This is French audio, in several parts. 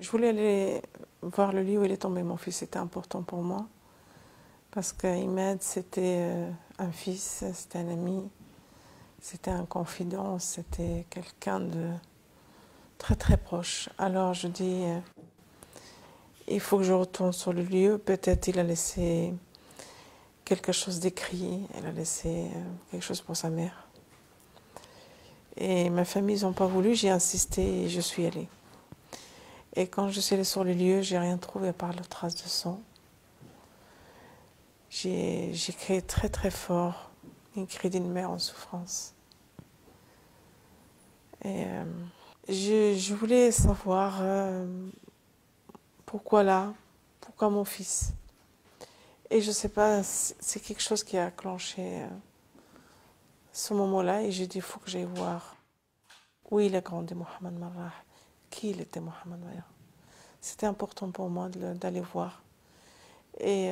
Je voulais aller voir le lieu où il est tombé mon fils, c'était important pour moi. Parce qu'Ahmed, c'était un fils, c'était un ami, c'était un confident, c'était quelqu'un de très très proche. Alors je dis, il faut que je retourne sur le lieu. Peut-être il a laissé quelque chose d'écrit, il a laissé quelque chose pour sa mère. Et ma famille, ils n'ont pas voulu, j'ai insisté et je suis allée. Et quand je suis allée sur le lieu, j'ai rien trouvé à part la trace de sang. J'ai crié très très fort, un cri d'une mère en souffrance. Et je voulais savoir pourquoi là, pourquoi mon fils. Et je ne sais pas, c'est quelque chose qui a clenché ce moment-là. Et j'ai dit, il faut que j'aille voir où il a grandi Mohamed Marrah, qui il était Mohamed Marrah. C'était important pour moi d'aller voir. Et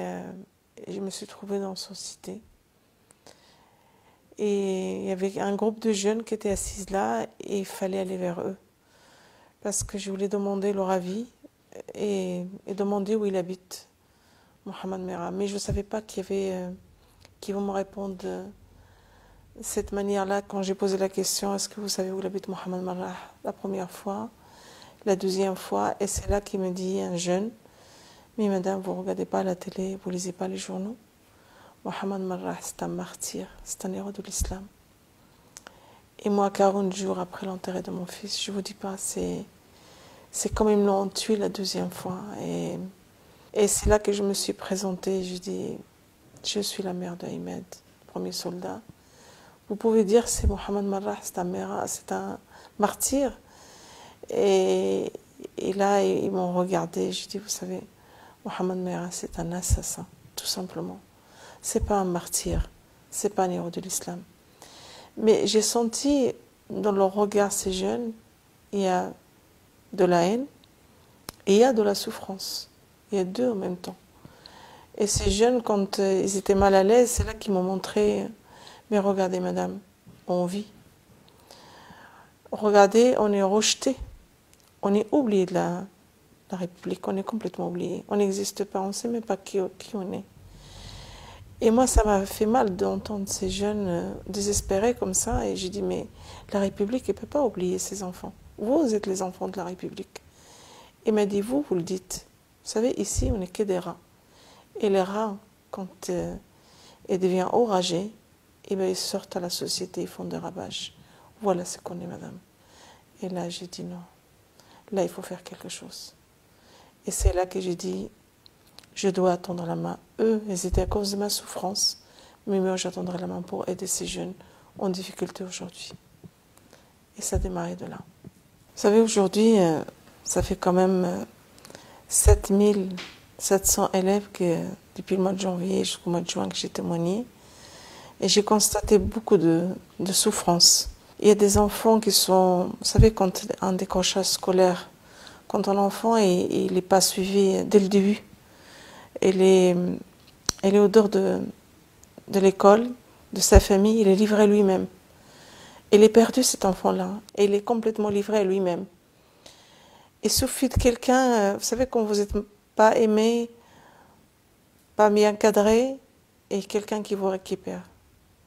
je me suis trouvée dans son cité. Et il y avait un groupe de jeunes qui étaient assis là et il fallait aller vers eux. Parce que je voulais demander leur avis et demander où il habite, Mohamed Merah. Mais je ne savais pas qu'il y avait, qu'ils vont me répondre de cette manière-là quand j'ai posé la question, est-ce que vous savez où il habite Mohamed Merah? La première fois, la deuxième fois, et c'est là qu'il me dit, un jeune, mais madame, vous ne regardez pas la télé, vous ne lisez pas les journaux. Mohamed Marrah, c'est un martyr, c'est un héros de l'islam. Et moi, 40 jours après l'enterré de mon fils, je ne vous dis pas, c'est comme ils me l'ont tué la deuxième fois. Et c'est là que je me suis présentée. Je dis, je suis la mère d'Ahmed, premier soldat. Vous pouvez dire, c'est Mohamed Marrah, c'est un martyr. Et là, ils m'ont regardé. Je dis, vous savez, Mohamed Marrah, c'est un assassin, tout simplement. C'est pas un martyr, c'est pas un héros de l'islam. Mais j'ai senti dans leur regard, ces jeunes, il y a de la haine et il y a de la souffrance. Il y a deux en même temps. Et ces jeunes, quand ils étaient mal à l'aise, c'est là qu'ils m'ont montré, mais regardez madame, on vit. Regardez, on est rejeté. On est oublié de la République, on est complètement oublié. On n'existe pas, on ne sait même pas qui on est. Et moi, ça m'a fait mal d'entendre ces jeunes désespérés comme ça. Et j'ai dit, mais la République, elle ne peut pas oublier ses enfants. Vous êtes les enfants de la République. Il m'a dit, vous le dites. Vous savez, ici, on n'est que des rats. Et les rats, quand ils deviennent enragés, eh bien, ils sortent à la société, ils font des ravages. Voilà ce qu'on est, madame. Et là, j'ai dit non. Là, il faut faire quelque chose. Et c'est là que j'ai dit, je dois tendre la main. Eux, ils étaient à cause de ma souffrance. Mais moi, j'attendrai la main pour aider ces jeunes en difficulté aujourd'hui. Et ça a démarré de là. Vous savez, aujourd'hui, ça fait quand même 7700 élèves que, depuis le mois de janvier jusqu'au mois de juin que j'ai témoigné. Et j'ai constaté beaucoup de souffrance. Il y a des enfants qui sont... Vous savez, quand un décrochage scolaire, quand un enfant il n'est pas suivi dès le début, elle est au dehors de l'école, de sa famille, il est livré lui-même. Il est perdu, cet enfant-là, et il est complètement livré à lui-même. Il suffit de quelqu'un, vous savez, quand vous n'êtes pas aimé, pas bien cadré, et quelqu'un qui vous récupère.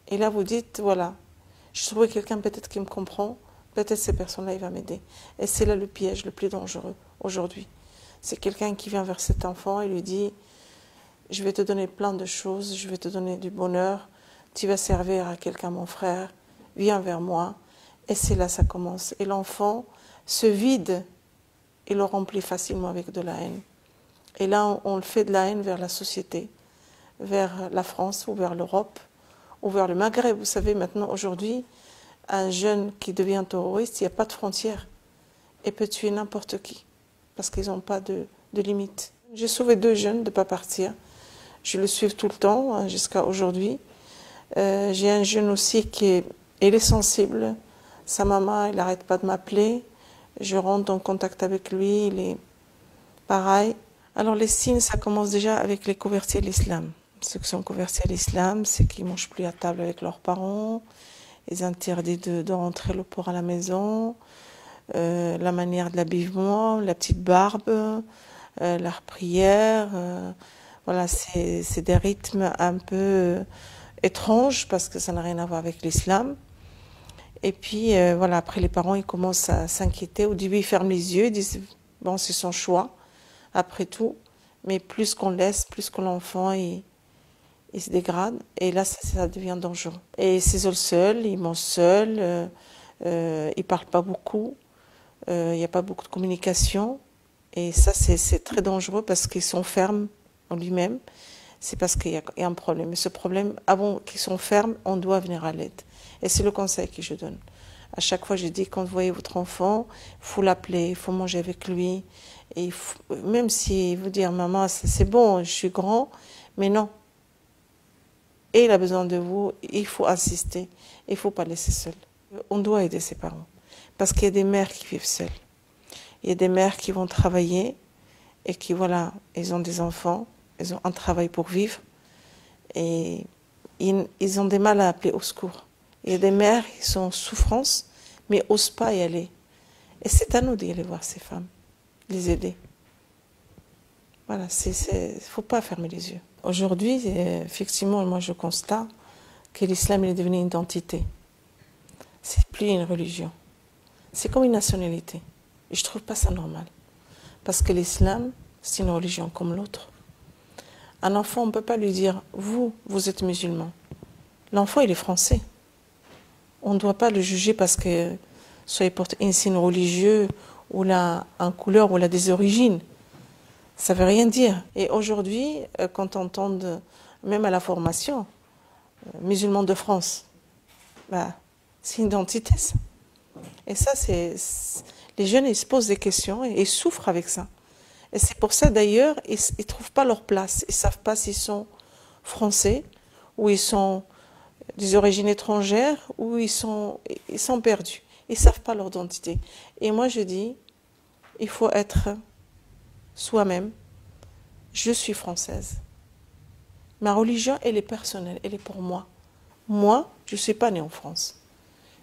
Et là, vous dites, voilà, je trouve quelqu'un peut-être qui me comprend, peut-être cette personne-là, il va m'aider. Et c'est là le piège le plus dangereux aujourd'hui. C'est quelqu'un qui vient vers cet enfant et lui dit, je vais te donner plein de choses, je vais te donner du bonheur, tu vas servir à quelqu'un, mon frère, viens vers moi. Et c'est là ça commence. Et l'enfant se vide et le remplit facilement avec de la haine. Et là, on le fait de la haine vers la société, vers la France ou vers l'Europe ou vers le Maghreb. Vous savez, maintenant, aujourd'hui, un jeune qui devient terroriste, il n'y a pas de frontières. Il peut tuer n'importe qui parce qu'ils n'ont pas de limite. J'ai sauvé 2 jeunes de ne pas partir. Je le suis tout le temps, jusqu'à aujourd'hui. J'ai un jeune aussi il est sensible. Sa maman, elle n'arrête pas de m'appeler. Je rentre en contact avec lui, il est pareil. Alors les signes, ça commence déjà avec les convertis à l'islam. Ceux qui sont convertis à l'islam, c'est qu'ils ne mangent plus à table avec leurs parents. Ils interdisent de rentrer le porc à la maison. la manière de l'habillement, la petite barbe, la prière. Voilà, c'est des rythmes un peu étranges parce que ça n'a rien à voir avec l'islam. Et puis, voilà, après, les parents, ils commencent à s'inquiéter. Au début, ils ferment les yeux, ils disent, bon, c'est son choix, après tout. Mais plus qu'on laisse, plus que l'enfant, il se dégrade. Et là, ça devient dangereux. Et ils s'isolent seuls, ils mangent seuls, ils ne parlent pas beaucoup, il n'y a pas beaucoup de communication. Et ça, c'est très dangereux parce qu'ils sont fermes en lui-même. C'est parce qu'il y a un problème. Et ce problème, avant qu'ils sont fermes, on doit venir à l'aide. Et c'est le conseil que je donne. À chaque fois, je dis, quand vous voyez votre enfant, il faut l'appeler, il faut manger avec lui. Et même si vous dire, maman, c'est bon, je suis grand, mais non. Et il a besoin de vous, il faut insister, il ne faut pas laisser seul. On doit aider ses parents. Parce qu'il y a des mères qui vivent seules. Il y a des mères qui vont travailler et qui, voilà, ils ont des enfants, ils ont un travail pour vivre. Et ils ont des mal à appeler au secours. Il y a des mères qui sont en souffrance, mais n'osent pas y aller. Et c'est à nous d'y aller voir ces femmes, les aider. Voilà, il ne faut pas fermer les yeux. Aujourd'hui, effectivement, moi je constate que l'islam est devenu une identité. C'est plus une religion. C'est comme une nationalité. Et je ne trouve pas ça normal. Parce que l'islam, c'est une religion comme l'autre. Un enfant, on ne peut pas lui dire, vous êtes musulman. L'enfant, il est français. On ne doit pas le juger parce que soit il porte un signe religieux ou là un couleur ou là des origines. Ça ne veut rien dire. Et aujourd'hui, quand on entend, même à la formation, musulman de France, bah, c'est une identité, ça. Et ça, les jeunes, ils se posent des questions et ils souffrent avec ça. Et c'est pour ça, d'ailleurs, ils ne trouvent pas leur place. Ils ne savent pas s'ils sont français ou ils sont des origines étrangères ou ils sont perdus. Ils ne savent pas leur identité. Et moi, je dis, il faut être soi-même. Je suis française. Ma religion, elle est personnelle, elle est pour moi. Moi, je ne suis pas née en France.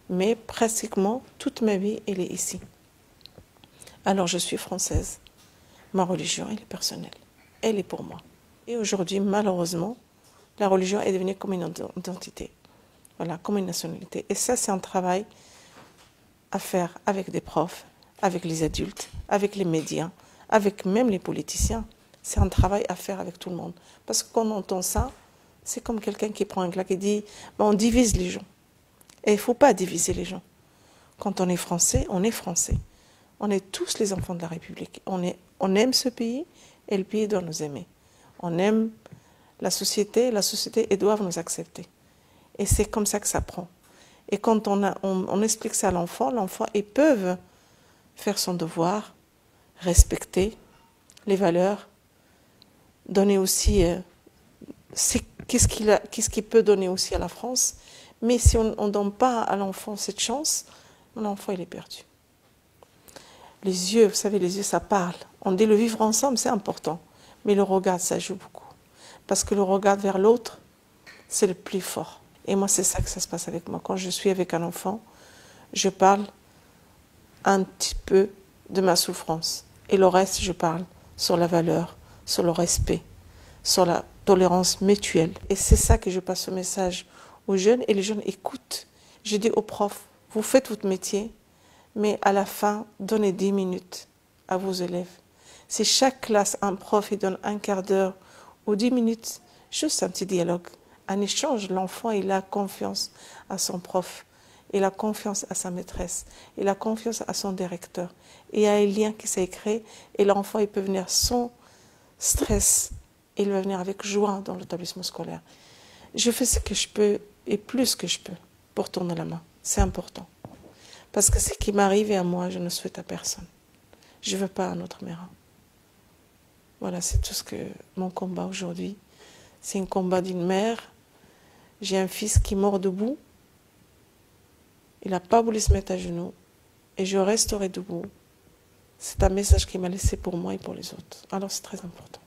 Mais pratiquement toute ma vie, elle est ici. Alors, je suis française. Ma religion, elle est personnelle. Elle est pour moi. Et aujourd'hui, malheureusement, la religion est devenue comme une identité. Voilà, comme une nationalité. Et ça, c'est un travail à faire avec des profs, avec les adultes, avec les médias, avec même les politiciens. C'est un travail à faire avec tout le monde. Parce que quand on entend ça, c'est comme quelqu'un qui prend un claque et dit on divise les gens. Et il ne faut pas diviser les gens. Quand on est français, on est français. On est tous les enfants de la République. On aime ce pays et le pays doit nous aimer. On aime la société elle doit nous accepter. Et c'est comme ça que ça prend. Et quand on explique ça à l'enfant, ils peuvent faire son devoir, respecter les valeurs, donner aussi qu'est-ce qu'il peut donner aussi à la France. Mais si on ne donne pas à l'enfant cette chance, l'enfant il est perdu. Les yeux, vous savez, les yeux ça parle. On dit le vivre ensemble c'est important, mais le regard ça joue beaucoup. Parce que le regard vers l'autre, c'est le plus fort. Et moi c'est ça que ça se passe avec moi. Quand je suis avec un enfant, je parle un petit peu de ma souffrance. Et le reste, je parle sur la valeur, sur le respect, sur la tolérance mutuelle. Et c'est ça que je passe au message aux jeunes. Et les jeunes écoutent. Je dis aux profs, vous faites votre métier, mais à la fin, donnez 10 minutes à vos élèves. Si chaque classe, un prof, il donne un quart d'heure ou 10 minutes, juste un petit dialogue, un échange, l'enfant, il a confiance à son prof. Il a confiance à sa maîtresse, il a confiance à son directeur. Il y a un lien qui s'est créé et l'enfant il peut venir sans stress. Il va venir avec joie dans l'établissement scolaire. Je fais ce que je peux et plus que je peux pour tourner la main. C'est important. Parce que ce qui m'arrive à moi, je ne souhaite à personne. Je ne veux pas un autre mère. Voilà, c'est tout ce que mon combat aujourd'hui. C'est un combat d'une mère. J'ai un fils qui mord debout. Il n'a pas voulu se mettre à genoux et je resterai debout. C'est un message qu'il m'a laissé pour moi et pour les autres. Alors c'est très important.